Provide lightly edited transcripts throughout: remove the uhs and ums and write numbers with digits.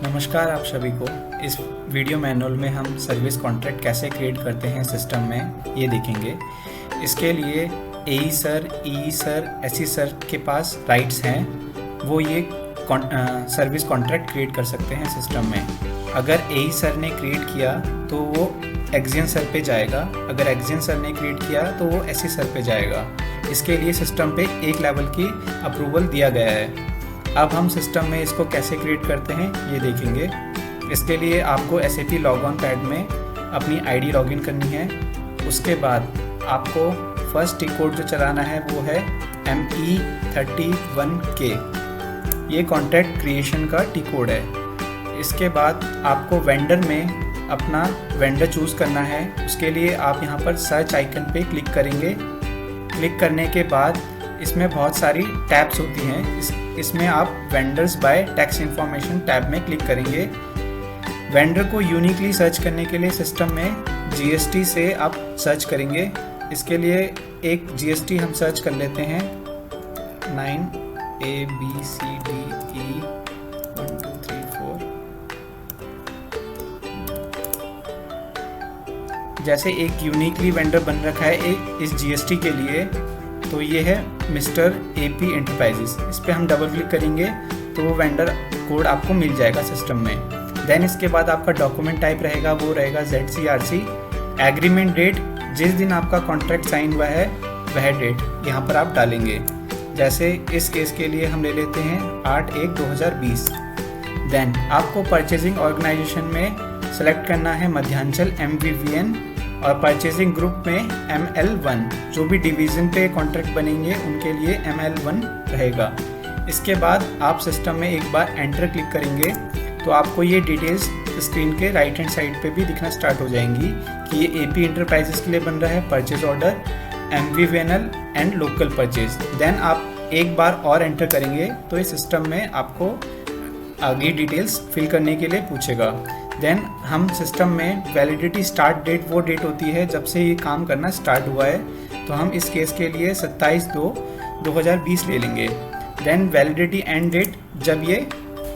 नमस्कार आप सभी को। इस वीडियो मैनुअल में हम सर्विस कॉन्ट्रैक्ट कैसे क्रिएट करते हैं सिस्टम में ये देखेंगे। इसके लिए एई सर, ई सर, एसई सर के पास राइट्स हैं, वो ये सर्विस कॉन्ट्रैक्ट क्रिएट कर सकते हैं सिस्टम में। अगर एई सर ने क्रिएट किया तो वो एक्जियन सर पे जाएगा, अगर एक्जियन सर ने क्रिएट किया तो वो एसई सर पे जाएगा। इसके लिए सिस्टम पे एक लेवल की अप्रूवल दिया गया है। अब हम सिस्टम में इसको कैसे क्रिएट करते हैं ये देखेंगे। इसके लिए आपको SAP लॉगऑन पैड में अपनी आईडी लॉगिन करनी है। उसके बाद आपको फर्स्ट टी कोड जो चलाना है वो है ME31K। ये कॉन्ट्रैक्ट क्रिएशन का टी कोड है। इसके बाद आपको वेंडर में अपना वेंडर चूज़ करना है। उसके लिए आप यहाँ पर सर्च आइकन पे क्लिक करेंगे। क्लिक करने के बाद इसमें बहुत सारी टैब्स होती हैं। इसमें आप vendors bye tax information tab में क्लिक करेंगे। वेंडर को यूनिकली सर्च करने के लिए सिस्टम में GST से आप सर्च करेंगे। इसके लिए एक GST हम सर्च कर लेते हैं 9ABCDE 1 2 3 4। जैसे एक यूनिकली वेंडर बन रखा है इस GST के लिए, तो ये है मिस्टर AP एंटरप्राइजेस। इस पर हम डबल क्लिक करेंगे तो वो वेंडर कोड आपको मिल जाएगा सिस्टम में। देन इसके बाद आपका डॉक्यूमेंट टाइप रहेगा, वो रहेगा ZCRC। एग्रीमेंट डेट, जिस दिन आपका कॉन्ट्रैक्ट साइन हुआ है वह डेट यहाँ पर आप डालेंगे। जैसे इस केस के लिए हम ले लेते हैं 8/1/2020। देन आपको परचेजिंग ऑर्गेनाइजेशन में सेलेक्ट करना है मध्यांचल MVVN, और परचेजिंग ग्रुप में ML1। जो भी डिवीज़न पे कॉन्ट्रैक्ट बनेंगे उनके लिए ML1 रहेगा। इसके बाद आप सिस्टम में एक बार एंटर क्लिक करेंगे तो आपको ये डिटेल्स स्क्रीन के राइट हैंड साइड पे भी दिखना स्टार्ट हो जाएंगी कि ये AP एंटरप्राइजेस के लिए बन रहा है purchase order, MVVNL and local purchase. Then आप एक बार और एंटर करेंगे तो इस सिस्टम में आपको आगे डिटेल्स फिल करने के लिए पूछेगा। देन हम सिस्टम में वैलिडिटी स्टार्ट डेट, वो डेट होती है जब से ये काम करना स्टार्ट हुआ है, तो हम इस केस के लिए 27/2/2020 ले लेंगे। देन वैलिडिटी एंड डेट, जब ये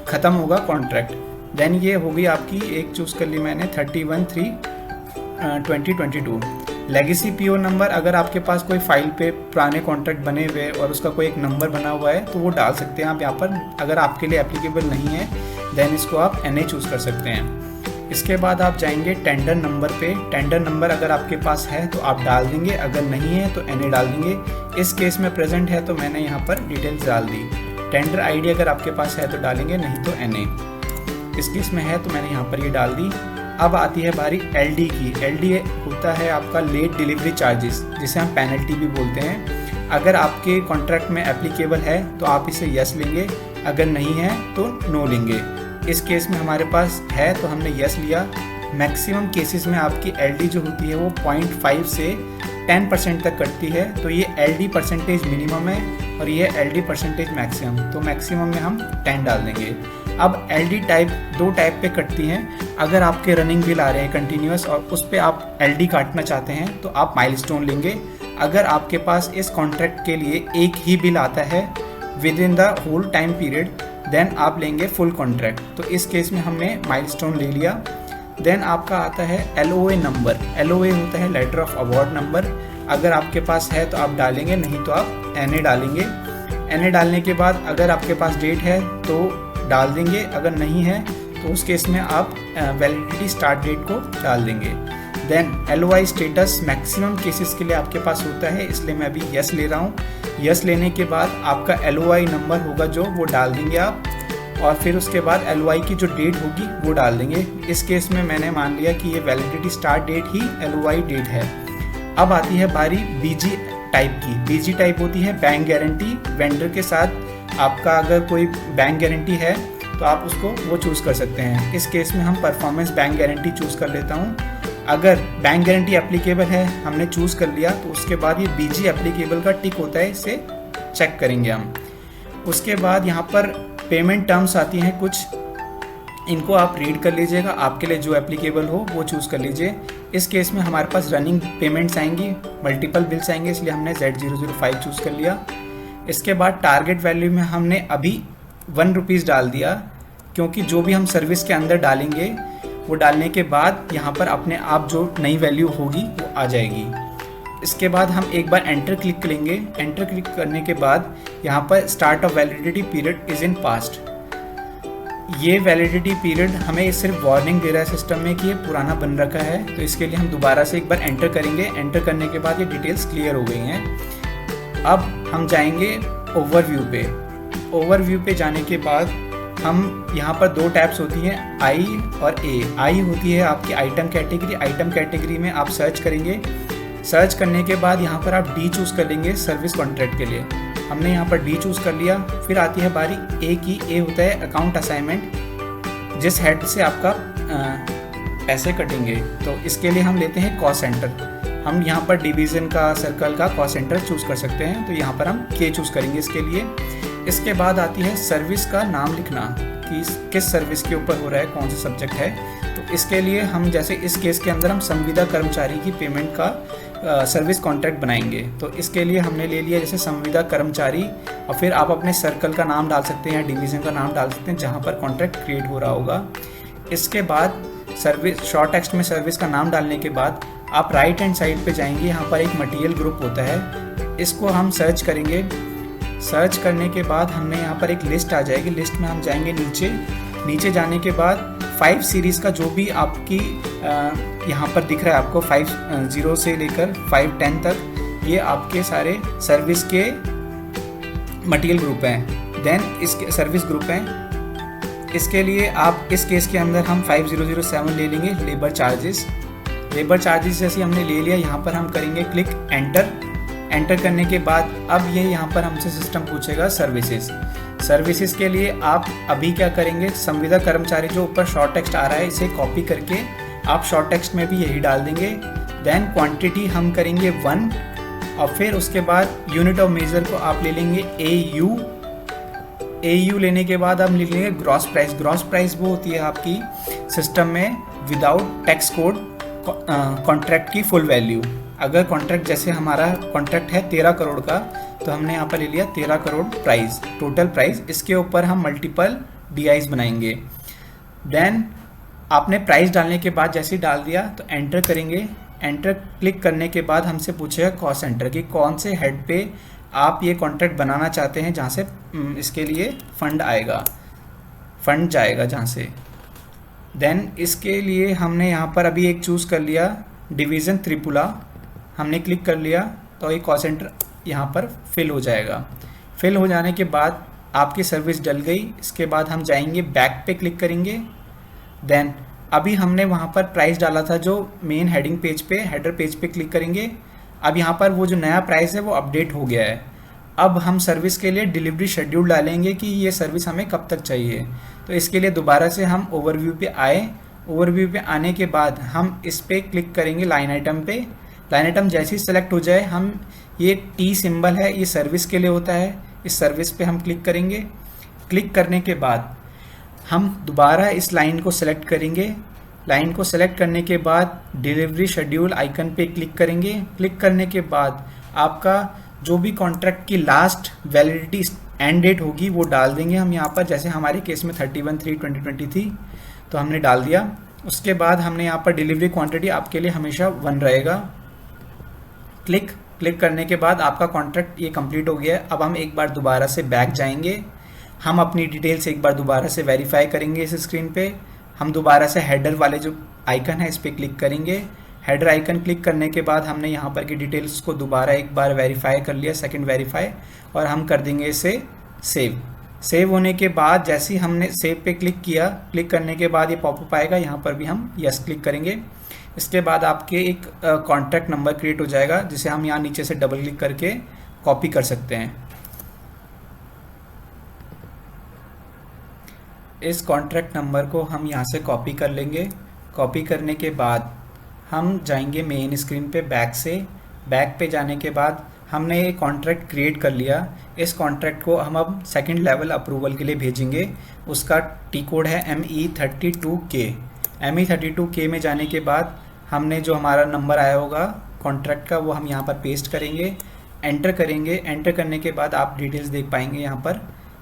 ख़त्म होगा कॉन्ट्रैक्ट। देन ये होगी आपकी, एक चूज़ कर ली मैंने 31/3/2022। लेगेसी PO नंबर, अगर आपके पास कोई फाइल पे पुराने कॉन्ट्रैक्ट बने हुए और उसका कोई एक नंबर बना हुआ है तो वो डाल सकते हैं आप यहाँ पर। अगर आपके लिए एप्लीकेबल नहीं है देन इसको आप NA चूज़ कर सकते हैं। इसके बाद आप जाएंगे टेंडर नंबर पे। टेंडर नंबर अगर आपके पास है तो आप डाल देंगे, अगर नहीं है तो NA डाल देंगे। इस केस में प्रेजेंट है तो मैंने यहाँ पर डिटेल्स डाल दी। टेंडर ID अगर आपके पास है तो डालेंगे, नहीं तो NA। इस केस में है तो मैंने यहाँ पर ये डाल दी। अब आती है बारी LD की। LD होता है आपका लेट डिलीवरी चार्जेस, जिसे हम पेनल्टी भी बोलते हैं। अगर आपके कॉन्ट्रैक्ट में एप्लीकेबल है तो आप इसे यस लेंगे, अगर नहीं है तो नो लेंगे। इस केस में हमारे पास है तो हमने यस लिया। मैक्सिमम केसेस में आपकी LD जो होती है वो 0.5 से 10% तक कटती है, तो ये LD परसेंटेज मिनिमम है और ये LD परसेंटेज मैक्सिमम, तो मैक्सिमम में हम 10 डाल देंगे। अब LD टाइप दो टाइप पे कटती हैं। अगर आपके रनिंग बिल आ रहे हैं कंटिन्यूस और उस पर आप LD काटना चाहते हैं तो आप माइलस्टोन लेंगे। अगर आपके पास इस कॉन्ट्रैक्ट के लिए एक ही बिल आता है within the whole time period, then आप लेंगे फुल कॉन्ट्रैक्ट। तो इस केस में हमने माइलस्टोन ले लिया। देन आपका आता है LOA नंबर। LOA होता है लेटर ऑफ अवार्ड नंबर। अगर आपके पास है तो आप डालेंगे, नहीं तो आप NA डालेंगे। NA डालने के बाद अगर आपके पास डेट है तो डाल देंगे, अगर नहीं है तो उस केस में आप वैलिडिटी स्टार्ट डेट को डाल देंगे। Then LOI status maximum cases के लिए आपके पास होता है, इसलिए मैं अभी यस ले रहा हूँ। यस लेने के बाद आपका LOI नंबर होगा जो, वो डाल देंगे आप, और फिर उसके बाद LOI की जो डेट होगी वो डाल देंगे। इस केस में मैंने मान लिया कि ये वैलिडिटी स्टार्ट डेट ही LOI डेट है। अब आती है बारी BG टाइप की। BG टाइप होती है बैंक गारंटी। वेंडर के साथ आपका अगर कोई बैंक गारंटी है तो आप उसको वो चूज़ कर सकते हैं। इस केस में हम परफॉर्मेंस बैंक गारंटी चूज़ कर लेता हूँ। अगर बैंक गारंटी एप्लीकेबल है, हमने चूज़ कर लिया, तो उसके बाद ये BG एप्लीकेबल का टिक होता है, इसे चेक करेंगे हम। उसके बाद यहाँ पर पेमेंट टर्म्स आती हैं कुछ, इनको आप रीड कर लीजिएगा, आपके लिए जो एप्लीकेबल हो वो चूज़ कर लीजिए। इस केस में हमारे पास रनिंग पेमेंट्स आएंगी, मल्टीपल बिल्स आएंगे, इसलिए हमने Z005 चूज़ कर लिया। इसके बाद टारगेट वैल्यू में हमने अभी 1 रुपीज़ डाल दिया। क्योंकि जो भी हम सर्विस के अंदर डालेंगे वो डालने के बाद यहाँ पर अपने आप जो नई वैल्यू होगी वो आ जाएगी। इसके बाद हम एक बार एंटर क्लिक करेंगे। एंटर क्लिक करने के बाद यहाँ पर start of validity period is in past, ये वैलिडिटी पीरियड हमें सिर्फ वार्निंग दे रहा है सिस्टम में कि ये पुराना बन रखा है। तो इसके लिए हम दोबारा से एक बार एंटर करेंगे। एंटर करने के बाद ये डिटेल्स क्लियर हो गई हैं। अब हम जाएंगे ओवरव्यू पे। ओवरव्यू पे जाने के बाद हम यहाँ पर दो टैब्स होती हैं, आई और ए। आई होती है आपकी आइटम कैटेगरी। आइटम कैटेगरी में आप सर्च करेंगे। सर्च करने के बाद यहाँ पर आप डी चूज़ कर लेंगे सर्विस कॉन्ट्रैक्ट के लिए। हमने यहाँ पर डी चूज़ कर लिया। फिर आती है बारी ए की। ए होता है अकाउंट असाइनमेंट, जिस हेड से आपका पैसे कटेंगे। तो इसके लिए हम लेते हैं कॉस्ट सेंटर। हम यहाँ पर डिवीज़न का, सर्कल का कॉस्ट सेंटर चूज़ कर सकते हैं। तो यहाँ पर हम के चूज़ करेंगे इसके लिए। इसके बाद आती है सर्विस का नाम लिखना कि किस सर्विस के ऊपर हो रहा है, कौन सा सब्जेक्ट है। तो इसके लिए हम जैसे इस केस के अंदर हम संविदा कर्मचारी की पेमेंट का सर्विस कॉन्ट्रैक्ट बनाएंगे। तो इसके लिए हमने ले लिया जैसे संविदा कर्मचारी, और फिर आप अपने सर्कल का नाम डाल सकते हैं, डिवीज़न का नाम डाल सकते हैं जहाँ पर कॉन्ट्रैक्ट क्रिएट हो रहा होगा। इसके बाद सर्विस शॉर्ट टेक्स्ट में सर्विस का नाम डालने के बाद आप राइट हैंड साइड पे जाएंगे। यहाँ पर एक मटेरियल ग्रुप होता है, इसको हम सर्च करेंगे। सर्च करने के बाद हमने यहाँ पर एक लिस्ट आ जाएगी। लिस्ट में हम जाएंगे नीचे। नीचे जाने के बाद 5 सीरीज़ का जो भी आपकी यहाँ पर दिख रहा है आपको 50 से लेकर 510 तक, ये आपके सारे सर्विस के मटेरियल ग्रुप हैं। देन इसके सर्विस ग्रुप हैं। इसके लिए आप इस केस के अंदर हम 5007 ले लेंगे लेबर चार्जेस। लेबर चार्जेस जैसे हमने ले लिया, यहाँ पर हम करेंगे क्लिक एंटर। एंटर करने के बाद अब ये यहाँ पर हमसे सिस्टम पूछेगा सर्विसेज। सर्विसेज के लिए आप अभी क्या करेंगे, संविदा कर्मचारी जो ऊपर शॉर्ट टेक्स्ट आ रहा है इसे कॉपी करके आप शॉर्ट टेक्स्ट में भी यही डाल देंगे। देन क्वांटिटी हम करेंगे 1, और फिर उसके बाद यूनिट ऑफ मेजर को आप ले लेंगे AU। AU लेने के बाद हम लिख लेंगे ग्रॉस प्राइस। ग्रॉस प्राइस वो होती है आपकी सिस्टम में विदाउट टैक्स कोड कॉन्ट्रैक्ट की फुल वैल्यू। अगर कॉन्ट्रैक्ट जैसे हमारा कॉन्ट्रैक्ट है 13 करोड़ का, तो हमने यहाँ पर ले लिया 13 करोड़ प्राइस, टोटल प्राइस। इसके ऊपर हम मल्टीपल DIs बनाएंगे। देन आपने प्राइस डालने के बाद जैसे ही डाल दिया तो एंटर करेंगे। एंटर क्लिक करने के बाद हमसे पूछेगा कॉस्ट सेंटर की कौन से हेड पे आप ये कॉन्ट्रैक्ट बनाना चाहते हैं, जहाँ से इसके लिए फंड आएगा, फंड जाएगा जहाँ से। देन इसके लिए हमने यहाँ पर अभी एक चूज़ कर लिया डिवीज़न त्रिपुरा, हमने क्लिक कर लिया तो ये कॉस्ट सेंटर यहाँ पर फिल हो जाएगा। फिल हो जाने के बाद आपकी सर्विस डल गई। इसके बाद हम जाएंगे बैक पे क्लिक करेंगे। देन अभी हमने वहाँ पर प्राइस डाला था जो मेन हेडिंग पेज पे, हेडर पेज पे क्लिक करेंगे। अब यहाँ पर वो जो नया प्राइस है वो अपडेट हो गया है। अब हम सर्विस के लिए डिलीवरी शेड्यूल डालेंगे कि ये सर्विस हमें कब तक चाहिए। तो इसके लिए दोबारा से हम ओवरव्यू पे आए। ओवरव्यू पे आने के बाद हम इस पर क्लिक करेंगे लाइन आइटम पे। लाइन आइटम जैसे ही सेलेक्ट हो जाए, हम ये T सिंबल है ये सर्विस के लिए होता है, इस सर्विस पे हम क्लिक करेंगे। क्लिक करने के बाद हम दोबारा इस लाइन को सेलेक्ट करेंगे। लाइन को सेलेक्ट करने के बाद डिलीवरी शेड्यूल आइकन पे क्लिक करेंगे। क्लिक करने के बाद आपका जो भी कॉन्ट्रैक्ट की लास्ट वैलिडिटी एंड डेट होगी वो डाल देंगे हम यहाँ पर। जैसे हमारे केस में 31/3/2020 थी तो हमने डाल दिया। उसके बाद हमने यहाँ पर डिलीवरी क्वांटिटी आपके लिए हमेशा 1 रहेगा। क्लिक करने के बाद आपका कॉन्ट्रैक्ट ये कंप्लीट हो गया है। अब हम एक बार दोबारा से बैक जाएंगे। हम अपनी डिटेल्स एक बार दोबारा से वेरीफाई करेंगे इस स्क्रीन पे। हम दोबारा से हेडर वाले जो आइकन है इस पर क्लिक करेंगे। हेडर आइकन क्लिक करने के बाद हमने यहाँ पर की डिटेल्स को दोबारा एक बार वेरीफाई कर लिया, सेकंड वेरीफाई, और हम कर देंगे इसे सेव। सेव होने के बाद जैसे ही हमने सेव पे क्लिक किया, क्लिक करने के बाद ये पॉपअप आएगा, यहाँ पर भी हम यस क्लिक करेंगे। इसके बाद आपके एक कॉन्टैक्ट नंबर क्रिएट हो जाएगा जिसे हम यहाँ नीचे से डबल क्लिक करके कॉपी कर सकते हैं। इस कॉन्ट्रैक्ट नंबर को हम यहाँ से कॉपी कर लेंगे। कॉपी करने के बाद हम जाएंगे मेन स्क्रीन पे बैक से। बैक पे जाने के बाद हमने ये कॉन्ट्रैक्ट क्रिएट कर लिया। इस कॉन्ट्रैक्ट को हम अब सेकंड लेवल अप्रूवल के लिए भेजेंगे। उसका टी कोड है ME32K। ME32K में जाने के बाद हमने जो हमारा नंबर आया होगा कॉन्ट्रैक्ट का वो हम यहाँ पर पेस्ट करेंगे, एंटर करेंगे। एंटर करने के बाद आप डिटेल्स देख पाएंगे। यहाँ पर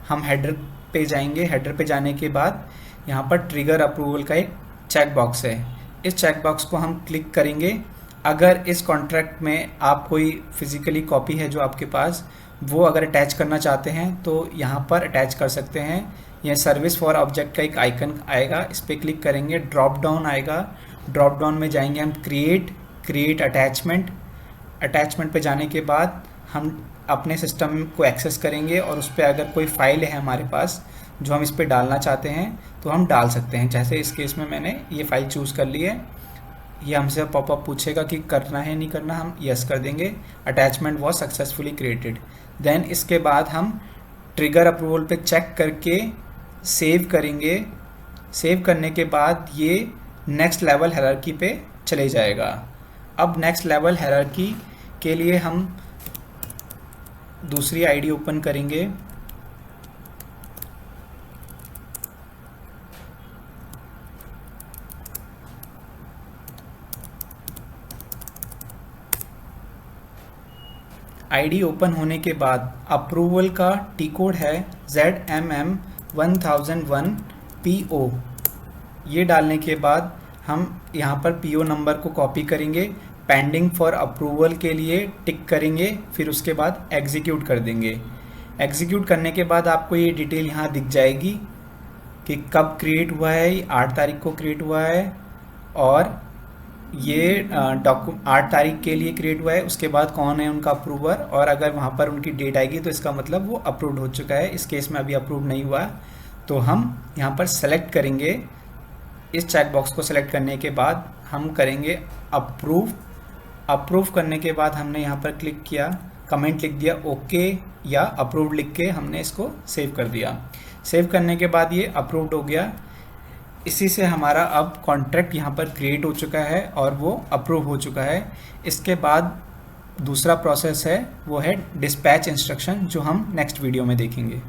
हम हेडर पे जाएंगे। हेडर पे जाने के बाद यहाँ पर ट्रिगर अप्रूवल का एक चेक बॉक्स है, इस चेक बॉक्स को हम क्लिक करेंगे। अगर इस कॉन्ट्रैक्ट में आप कोई फिजिकली कॉपी है जो आपके पास, वो अगर अटैच करना चाहते हैं तो यहाँ पर अटैच कर सकते हैं। यह सर्विस फॉर ऑब्जेक्ट का एक आइकन आएगा, इस पर क्लिक करेंगे, ड्रॉप डाउन आएगा, ड्रॉप डाउन में जाएंगे हम क्रिएट अटैचमेंट पे जाने के बाद हम अपने सिस्टम को एक्सेस करेंगे और उस पर अगर कोई फाइल है हमारे पास जो हम इस पर डालना चाहते हैं तो हम डाल सकते हैं। जैसे इस केस में मैंने ये फाइल चूज़ कर ली है, ये हमसे पॉपअप पूछेगा कि करना है नहीं करना, हम यस कर देंगे। Attachment was successfully created. Then इसके बाद हम ट्रिगर अप्रूवल पे चेक करके सेव करेंगे। सेव करने के बाद ये नेक्स्ट लेवल हायरार्की पे चले जाएगा। अब नेक्स्ट लेवल हायरार्की के लिए हम दूसरी आईडी ओपन करेंगे। आईडी ओपन होने के बाद अप्रूवल का टी कोड है ZMM1001PO। ये डालने के बाद हम यहाँ पर PO नंबर को कॉपी करेंगे, पेंडिंग फॉर अप्रूवल के लिए टिक करेंगे, फिर उसके बाद एग्जीक्यूट कर देंगे। एग्जीक्यूट करने के बाद आपको ये डिटेल यहाँ दिख जाएगी कि कब क्रिएट हुआ है, 8 तारीख को क्रिएट हुआ है और ये 8 तारीख के लिए क्रिएट हुआ है। उसके बाद कौन है उनका अप्रूवर, और अगर वहाँ पर उनकी डेट आएगी तो इसका मतलब वो अप्रूव्ड हो चुका है। इस केस में अभी अप्रूव नहीं हुआ, तो हम यहाँ पर सेलेक्ट करेंगे। इस चेक बॉक्स को सेलेक्ट करने के बाद हम करेंगे अप्रूव करने के बाद हमने यहाँ पर क्लिक किया, कमेंट लिख दिया ओके या अप्रूव्ड लिख के हमने इसको सेव कर दिया। सेव करने के बाद ये अप्रूव्ड हो गया। इसी से हमारा अब कॉन्ट्रैक्ट यहाँ पर क्रिएट हो चुका है और वो अप्रूव हो चुका है। इसके बाद दूसरा प्रोसेस है वो है डिस्पैच इंस्ट्रक्शन, जो हम नेक्स्ट वीडियो में देखेंगे।